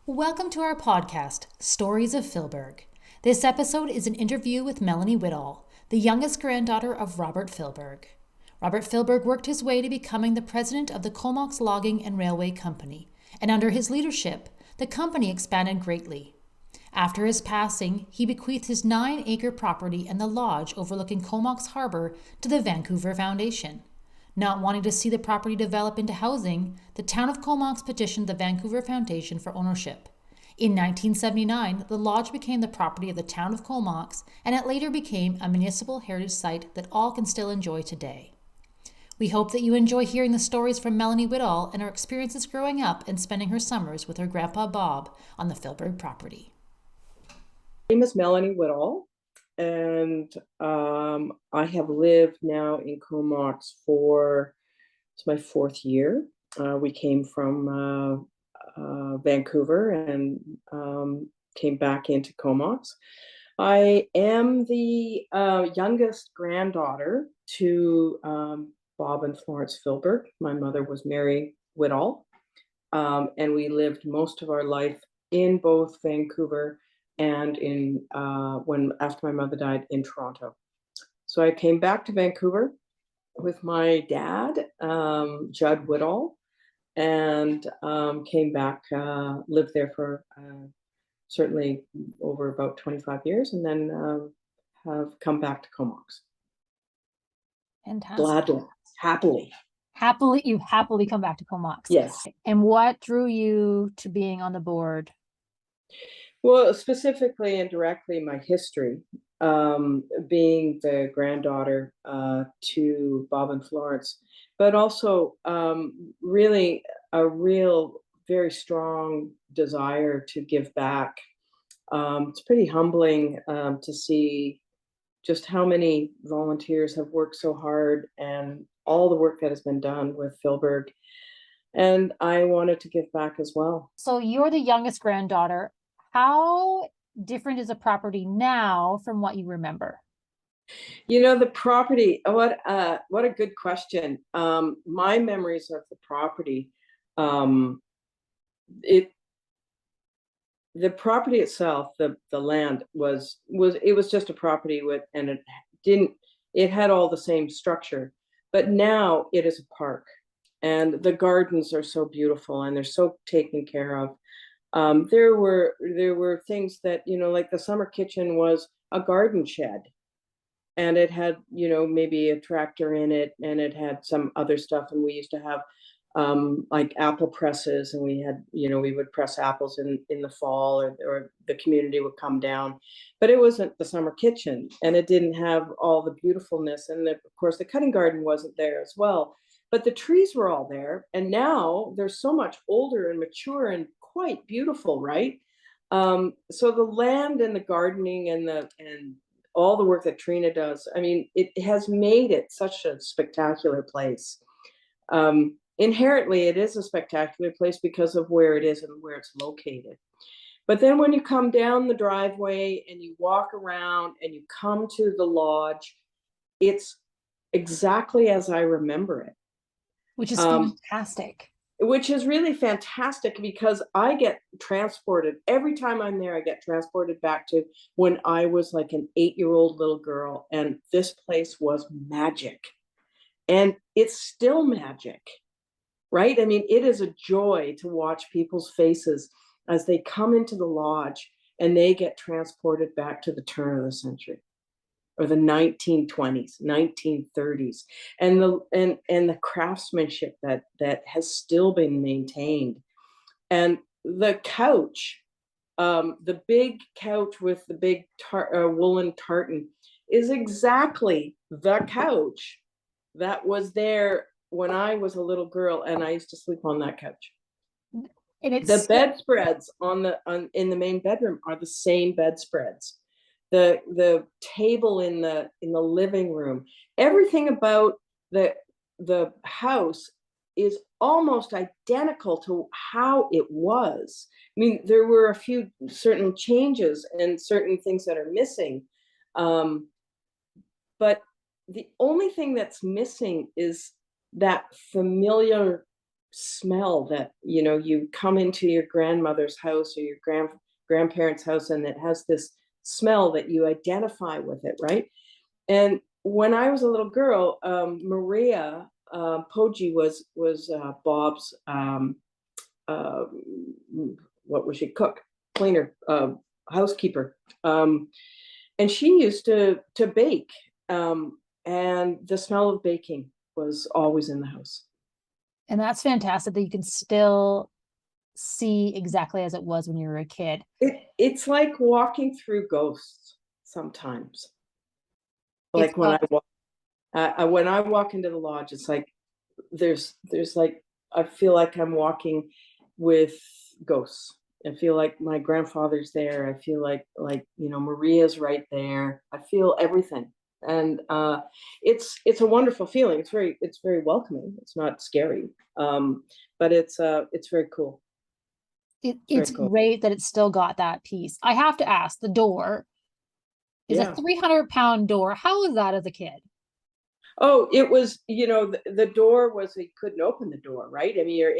Welcome to our podcast, Stories of Filberg. This episode is an interview with Melanie Whittall, the youngest granddaughter of Robert Filberg. Robert Filberg worked his way to becoming the president of the Comox Logging and Railway Company, and under his leadership, the company expanded greatly. After his passing, he bequeathed his 9-acre property and the lodge overlooking Comox Harbor to the Vancouver Foundation. Not wanting to see the property develop into housing, the town of Comox petitioned the Vancouver Foundation for ownership. In 1979, the lodge became the property of the town of Comox, and it later became a municipal heritage site that all can still enjoy today. We hope that you enjoy hearing the stories from Melanie Whittall and her experiences growing up and spending her summers with her grandpa Bob on the Filberg property. My name is Melanie Whittall, and I have lived now in Comox it's my 4th year. We came from Vancouver and came back into Comox. I am the youngest granddaughter to Bob and Florence Filberg. My mother was Mary Whittall, and we lived most of our life in both Vancouver and after my mother died, in Toronto. So I came back to Vancouver with my dad, Judd Whittall, and came back, lived there for certainly over about 25 years, and then have come back to Comox. Fantastic. Gladly, happily. You've happily come back to Comox. Yes. And what drew you to being on the board? Well, specifically and directly, my history, being the granddaughter to Bob and Florence, but also really a very strong desire to give back. It's pretty humbling to see just how many volunteers have worked so hard and all the work that has been done with Filberg. And I wanted to give back as well. So you're the youngest granddaughter. How different is the property now from what you remember? You know, the property, what a good question. My memories of the property, the property itself, the land was just a property and it had all the same structure, but now it is a park, and the gardens are so beautiful and they're so taken care of. There were things that, like the summer kitchen was a garden shed, and it had, maybe a tractor in it, and it had some other stuff. And we used to have like apple presses, and we had, we would press apples in the fall, or the community would come down. But it wasn't the summer kitchen, and it didn't have all the beautifulness. And of course, the cutting garden wasn't there as well. But the trees were all there, and now they're so much older and mature and quite beautiful, right? So the land and the gardening and all the work that Trina does, I mean, it has made it such a spectacular place. Inherently, it is a spectacular place because of where it is and where it's located. But then when you come down the driveway and you walk around and you come to the lodge, it's exactly as I remember it. Which is fantastic. Which is really fantastic, because I get transported every time I'm there. I get transported back to when I was like an 8-year-old little girl, and this place was magic, and it's still magic, right? I mean, it is a joy to watch people's faces as they come into the lodge and they get transported back to the turn of the century, or the 1920s, 1930s, and the craftsmanship that has still been maintained. And the couch, the big couch with the big woolen tartan, is exactly the couch that was there when I was a little girl, and I used to sleep on that couch. And the bedspreads in the main bedroom are the same bedspreads. The table in the living room, everything about the house is almost identical to how it was. I mean, there were a few certain changes and certain things that are missing, but the only thing that's missing is that familiar smell that, you come into your grandmother's house or your grandparents' house, and it has this smell that you identify with it, right? And when I was a little girl, Maria Poggi was Bob's uh, what was she, cook, cleaner, housekeeper, and she used to bake, and the smell of baking was always in the house. And that's fantastic that you can still see exactly as it was when you were a kid. It's like walking through ghosts sometimes. It's Like when I walk into the lodge, it's like there's like, I feel like I'm walking with ghosts. I feel like my grandfather's there. I feel like Maria's right there. I feel everything, and it's a wonderful feeling. It's very welcoming. It's not scary, but it's very cool. It's Very cool. great that it's still got that piece. I have to ask, the door is a Yeah. 300-pound door. How was that as a kid? Oh, it was, the door was, you couldn't open the door, right? I mean, you're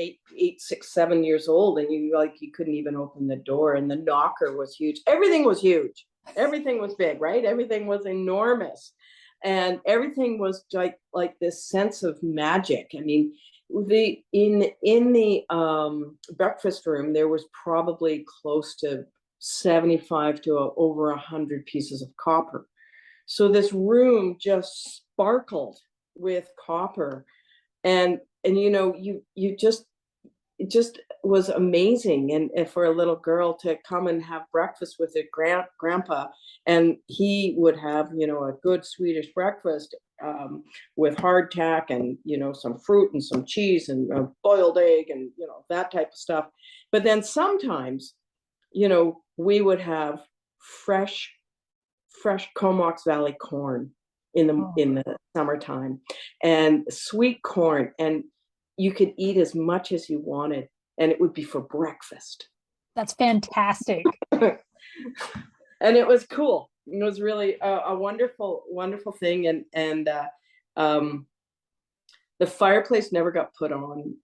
6, 7 years old, and you couldn't even open the door, and the knocker was huge. Everything was huge. Everything was big, right? Everything was enormous. And everything was like this sense of magic. I mean, in the breakfast room, there was probably close to 75 to over 100 pieces of copper. So this room just sparkled with copper, and you just, it just was amazing. And for a little girl to come and have breakfast with her grandpa, and he would have a good Swedish breakfast, with hardtack and some fruit and some cheese and a boiled egg and that type of stuff. But then sometimes we would have fresh Comox Valley corn in the summertime, and sweet corn, and you could eat as much as you wanted, and it would be for breakfast. That's fantastic. And it was cool. It was really a wonderful, wonderful thing, and um, the fireplace never got put on,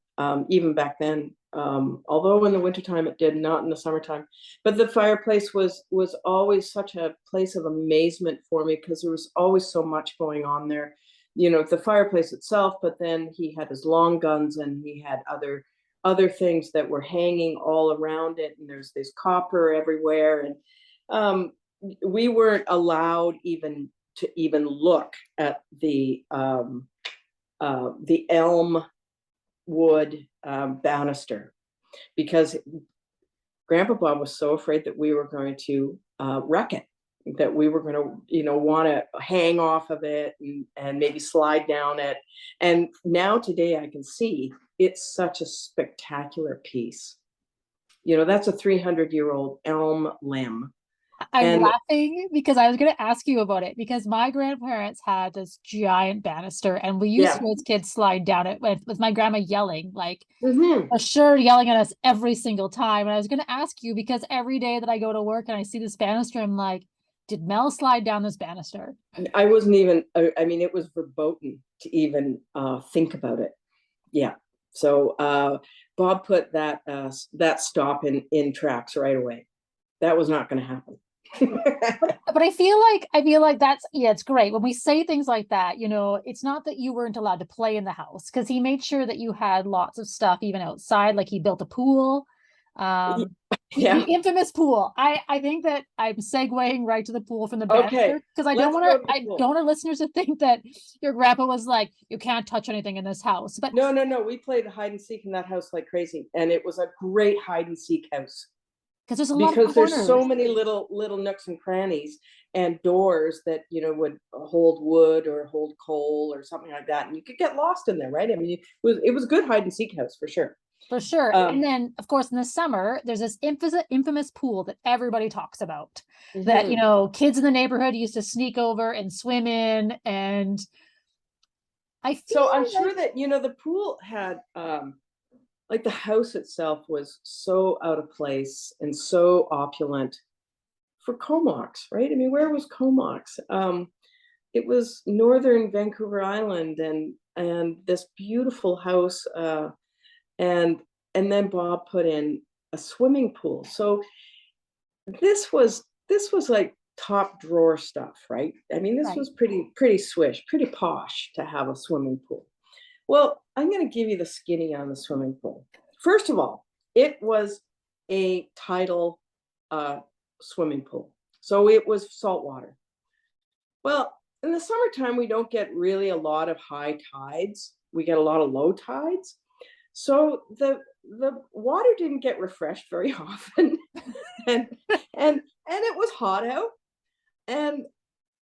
even back then. Although in the wintertime it did, not in the summertime. But the fireplace was always such a place of amazement for me, because there was always so much going on there. The fireplace itself, but then he had his long guns, and he had other things that were hanging all around it, and there's this copper everywhere. And we weren't allowed even to look at the elm wood banister, because Grandpa Bob was so afraid that we were going to wreck it, that we were going to want to hang off of it, and maybe slide down it. And now today I can see it's such a spectacular piece. That's a 300-year-old elm limb. I'm And laughing because I was going to ask you about it, because my grandparents had this giant banister, and we used yeah. to, as kids, slide down it with my grandma yelling, like, Mm-hmm. sure, yelling at us every single time. And I was going to ask you, because every day that I go to work and I see this banister, I'm like, did Mel slide down this banister? I wasn't even, I mean, it was verboten to even think about it. Yeah. So Bob put that stop in tracks right away. That was not going to happen. But I feel like that's, yeah, it's great when we say things like that. It's not that you weren't allowed to play in the house, because he made sure that you had lots of stuff even outside. Like, he built a pool, Yeah. the infamous pool. I think that I'm segueing right to the pool from the Okay. banister, because I don't want our listeners to think that your grandpa was like, you can't touch anything in this house. But No. We played hide and seek in that house like crazy, and it was a great hide and seek house, because there's a lot of because there's corners. so many little nooks and crannies and doors that would hold wood or hold coal or something like that, and you could get lost in there, right? I mean, it was a good hide and seek house for sure. For sure. And then, of course, in the summer, there's this infamous pool that everybody talks about, that, kids in the neighborhood used to sneak over and swim in. And I feel so I'm sure that, the pool had, like, the house itself was so out of place and so opulent for Comox, right? I mean, where was Comox? It was northern Vancouver Island, and this beautiful house, and then Bob put in a swimming pool. So this was like top drawer stuff, right? I mean, this Right. was pretty swish, pretty posh to have a swimming pool. Well, I'm going to give you the skinny on the swimming pool. First of all, it was a tidal swimming pool, so it was saltwater. Well, in the summertime, we don't get really a lot of high tides. We get a lot of low tides. So the water didn't get refreshed very often. and and it was hot out. And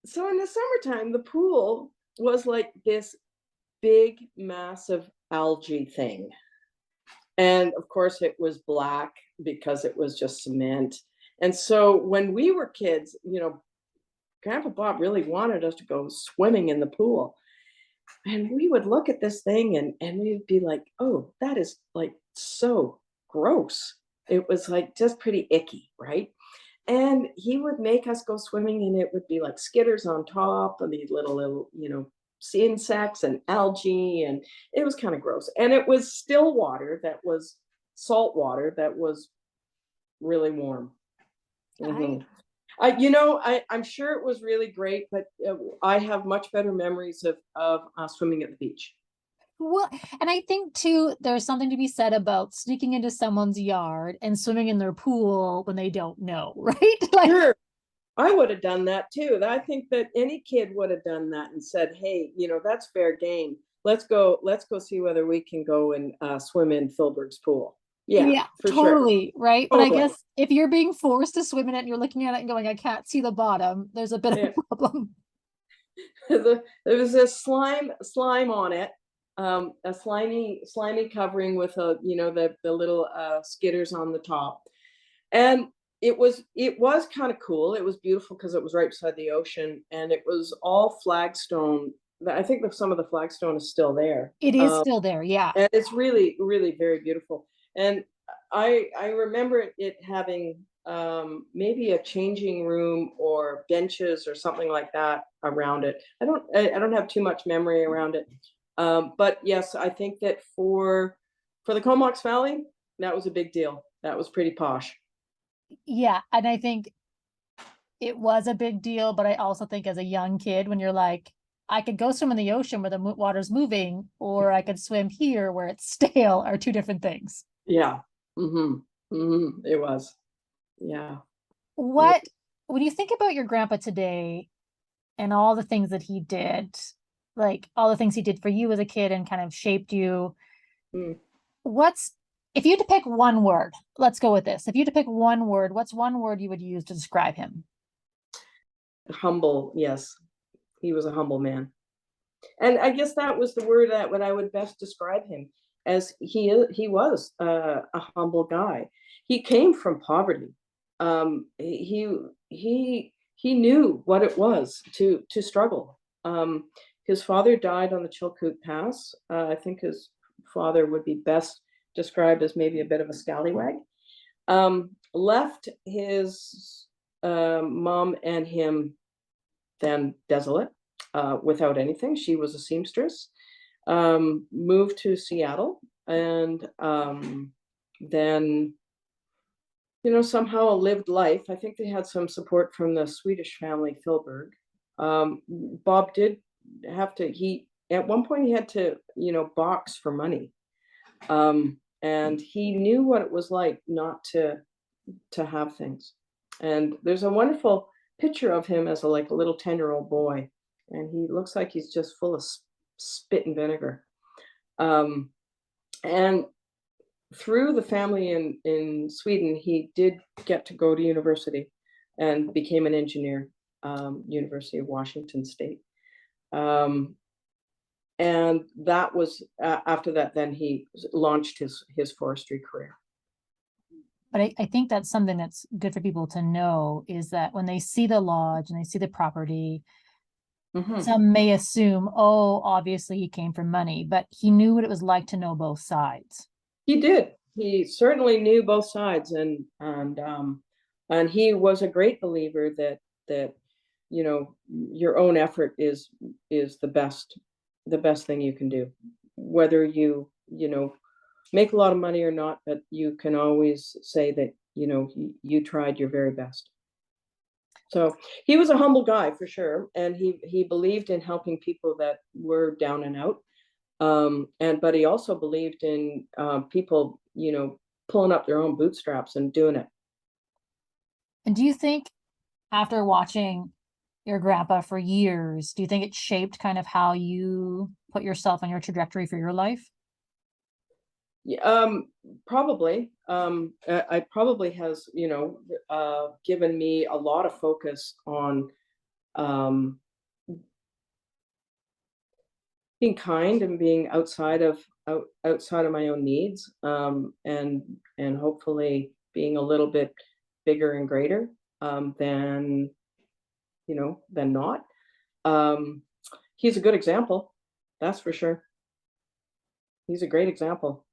so in the summertime, the pool was like this big, massive algae thing. And of course, it was black because it was just cement. And so when we were kids, Grandpa Bob really wanted us to go swimming in the pool. And we would look at this thing and we'd be like, oh, that is like so gross. It was like just pretty icky, right? And he would make us go swimming, and it would be like skitters on top and these little, sea insects and algae. And it was kind of gross. And it was still water that was salt water that was really warm. I Mhm. I'm sure it was really great, but I have much better memories of swimming at the beach. Well, and I think too, there's something to be said about sneaking into someone's yard and swimming in their pool when they don't know, right? Like, Sure, I would have done that too. I think that any kid would have done that and said, "Hey, that's fair game. Let's go see whether we can go and swim in Filberg's pool." Yeah, yeah, for sure. totally, right? But I Totally. guess if you're being forced to swim in it and you're looking at it and going, I can't see the bottom, there's a bit of Yeah. a problem. There was a slime on it, a slimy covering with the little skitters on the top. And it was kind of cool. It was beautiful because it was right beside the ocean, and it was all flagstone. I think that some of the flagstone is still there. It is still there, yeah. And it's really, really very beautiful. And I remember it having maybe a changing room or benches or something like that around it. I don't have too much memory around it. But yes, I think that for the Comox Valley, that was a big deal. That was pretty posh. Yeah, and I think it was a big deal, but I also think as a young kid, when you're like, I could go swim in the ocean where the water's moving, or I could swim here where it's stale, are two different things. Yeah. It was. Yeah. Yeah. What, when you think about your grandpa today and all the things that he did, like all the things he did for you as a kid and kind of shaped you, Mm. what's, if you had to pick one word, let's go with this. If you had to pick one word, what's one word you would use to describe him? Humble, yes. He was a humble man. And I guess that was the word that when I would best describe him, as he was a humble guy. He came from poverty. He knew what it was to struggle. His father died on the Chilkoot Pass. I think his father would be best described as maybe a bit of a scallywag. Left his mom and him then desolate, without anything. She was a seamstress. Moved to Seattle, and then somehow lived life. I think they had some support from the Swedish family Filberg. Bob did have to. He at one point he had to box for money, and he knew what it was like not to have things. And there's a wonderful picture of him as like a little 10-year-old boy, and he looks like he's just full of spit and vinegar. Um, and through the family in Sweden, he did get to go to university and became an engineer, University of Washington State. Um, and that was after that, then he launched his forestry career. But I think that's something that's good for people to know is that when they see the lodge and they see the property, Mhm. some may assume, oh, obviously he came from money, but he knew what it was like to know both sides. He did. He certainly knew both sides, and he was a great believer that your own effort is the best thing you can do. Whether you make a lot of money or not, but you can always say that, you tried your very best. So he was a humble guy for sure. And he believed in helping people that were down and out. But he also believed in people, pulling up their own bootstraps and doing it. And do you think after watching your grandpa for years, do you think it shaped kind of how you put yourself on your trajectory for your life? Probably. I probably has, given me a lot of focus on um, being kind and being outside of my own needs, and hopefully being a little bit bigger and greater than than not. He's a good example, that's for sure. He's a great example.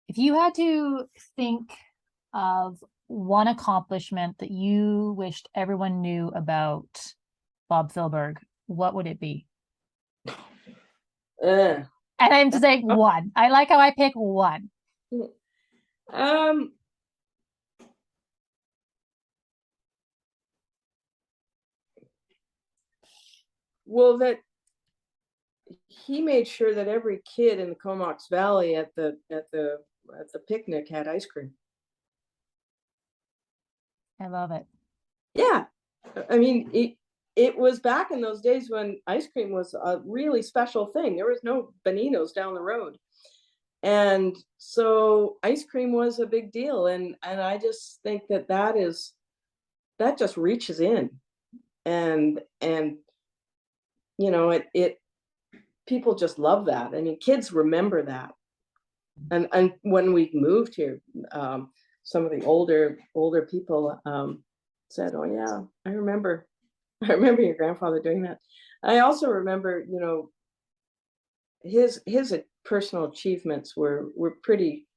If you had to think of one accomplishment that you wished everyone knew about Bob Filberg, what would it be? Uh, And I'm just saying one. I like how I pick one. um, well, that he made sure that every kid in the Comox Valley at the picnic had ice cream. I love it. Yeah, I mean, it was back in those days when ice cream was a really special thing. There was no Boninos down the road, and so ice cream was a big deal. And I just think that just reaches in, and it people just love that. I mean, kids remember that. And when we moved here, some of the older people said, "Oh yeah, I remember your grandfather doing that." I also remember, his personal achievements were pretty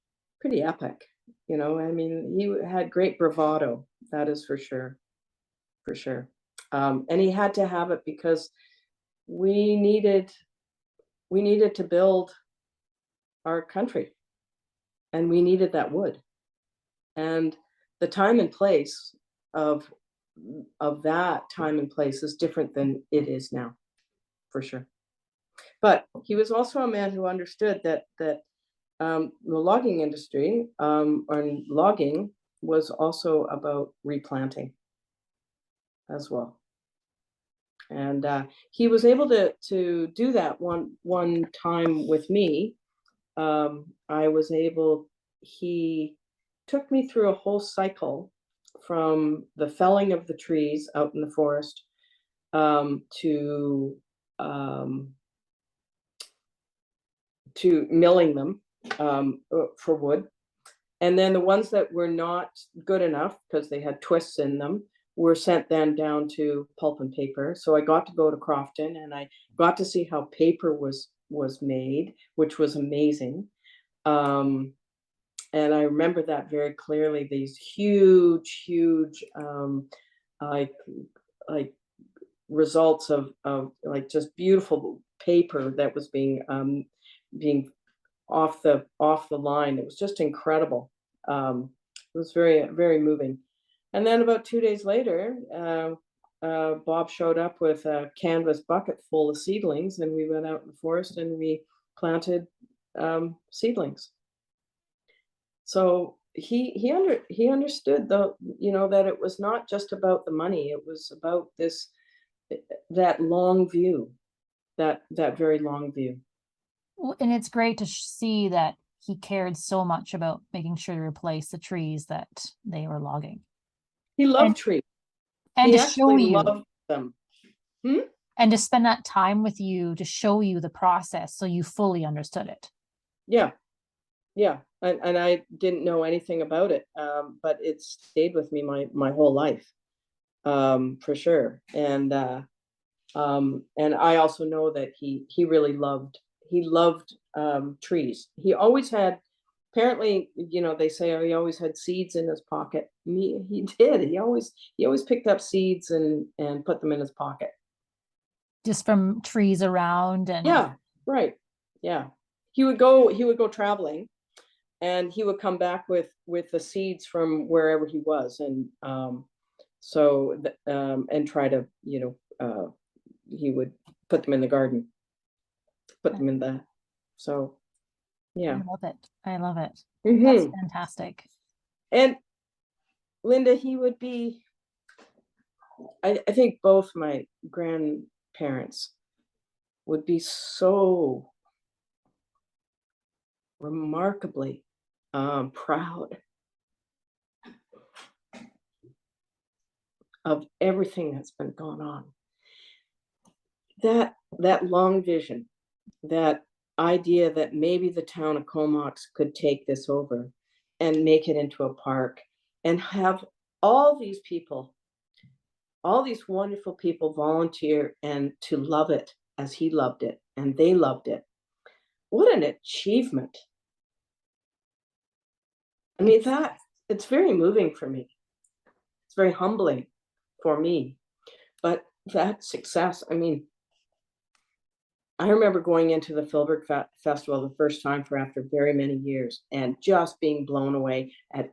epic. I mean, he had great bravado, that is for sure, for sure. And he had to have it because we needed to build our country, and we needed that wood. And the time and place of that time and place is different than it is now, for sure. But he was also a man who understood that the logging industry, or logging, was also about replanting as well. And he was able to do that one time with me. He took me through a whole cycle from the felling of the trees out in the forest, to milling them for wood. And then the ones that were not good enough because they had twists in them were sent then down to pulp and paper. So I got to go to Crofton, and I got to see how paper was made, which was amazing. And I remember that very clearly. These huge, like results of like just beautiful paper that was being off the line. It was just incredible. It was very, very moving. And then about 2 days later, Bob showed up with a canvas bucket full of seedlings, and we went out in the forest and we planted seedlings. So he understood that it was not just about the money. It was about that long view, that very long view. And it's great to see that he cared so much about making sure to replace the trees that they were logging. He loved trees. And he to show you loved them. And to spend that time with you to show you the process so you fully understood it. Yeah. And I didn't know anything about it, but it stayed with me my whole life, for sure. And I also know that he really loved trees. He always had, apparently, they say, he always had seeds in his pocket. He did. He always picked up seeds and put them in his pocket. Just from trees around. And yeah, right. Yeah. he would go traveling, and he would come back with the seeds from wherever he was, and and try to, he would put them in the garden, put them in the, so yeah. I love it. I love it. Mhm. That's fantastic. And Linda, he would be, I think both my grandparents would be so remarkably proud of everything that's been going on. That long vision, that idea that maybe the town of Comox could take this over and make it into a park and have all these people, all these wonderful people volunteer and to love it as he loved it and they loved it. What an achievement. I mean, it's very moving for me. It's very humbling for me. But that success, I mean, I remember going into the Filberg Festival the first time for after very many years and just being blown away at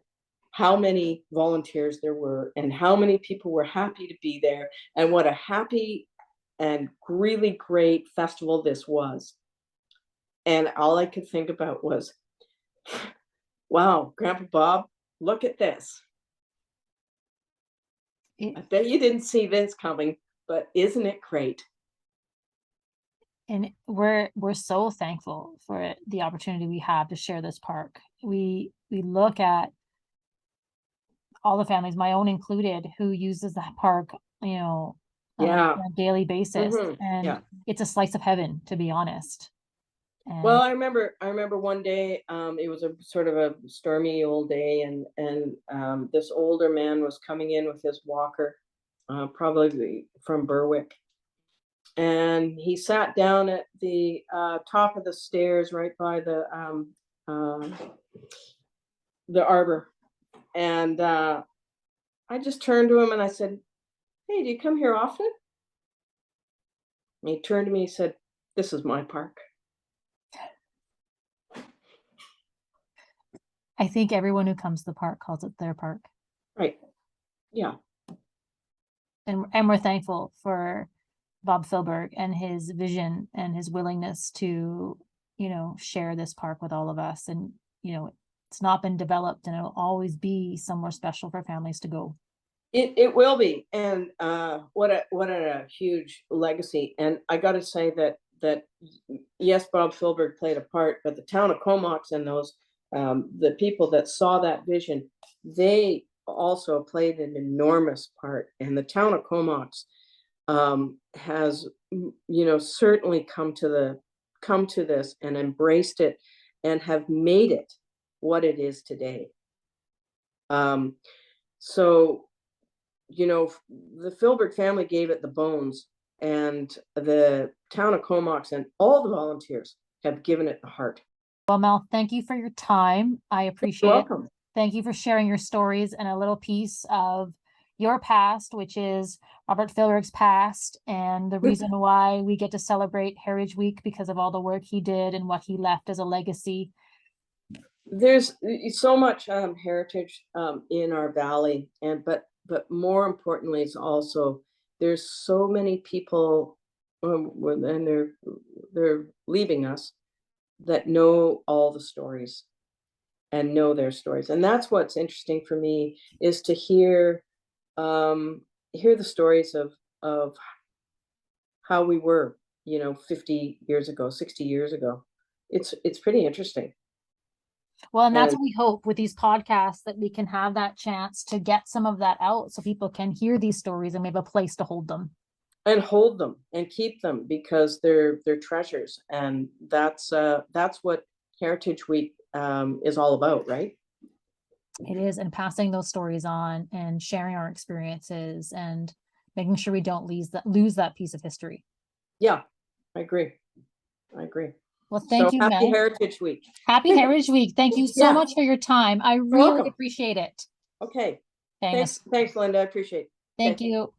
how many volunteers there were and how many people were happy to be there and what a happy and really great festival this was. And all I could think about was, wow, Grandpa Bob, look at this. I bet you didn't see this coming, but isn't it great? And we're so thankful for the opportunity we have to share this park. We look at all the families, my own included, who uses that park, on a daily basis. And it's a slice of heaven, to be honest. And well, I remember one day, it was a sort of a stormy old day, and this older man was coming in with his walker, probably from Berwick. And he sat down at the top of the stairs right by the arbor. And I just turned to him and I said, "Hey, do you come here often?" And he turned to me and said, "This is my park." I think everyone who comes to the park calls it their park. Right. Yeah. And we're thankful for Bob Filberg and his vision and his willingness to, share this park with all of us. And, it's not been developed, and it'll always be somewhere special for families to go. It will be. And what a huge legacy. And I got to say that yes, Bob Filberg played a part, but the town of Comox and those the people that saw that vision, they also played an enormous part. And the town of Comox has, certainly come to this and embraced it and have made it what it is today. So, the Filberg family gave it the bones, and the town of Comox and all the volunteers have given it the heart. Well, Mel, thank you for your time. I appreciate it. Thank you for sharing your stories and a little piece of your past, which is Robert Filberg's past, and the reason why we get to celebrate Heritage Week, because of all the work he did and what he left as a legacy. There's so much heritage in our valley, but more importantly, is also there's so many people, and they're leaving us, that know all the stories and know their stories. And that's what's interesting for me, is to hear the stories of how we were, 50 years ago, 60 years ago. It's pretty interesting. Well, and that's what we hope with these podcasts, that we can have that chance to get some of that out so people can hear these stories and we have a place to hold them. And hold them and keep them, because they're treasures. And that's what Heritage Week is all about, right? It is, and passing those stories on and sharing our experiences and making sure we don't lose that piece of history. Yeah, I agree. Well, thank you, happy Mel. Heritage Week. Happy Heritage Week. Thank you so much for your time. I really appreciate it. Okay. Thanks, Linda. I appreciate it. Thank you.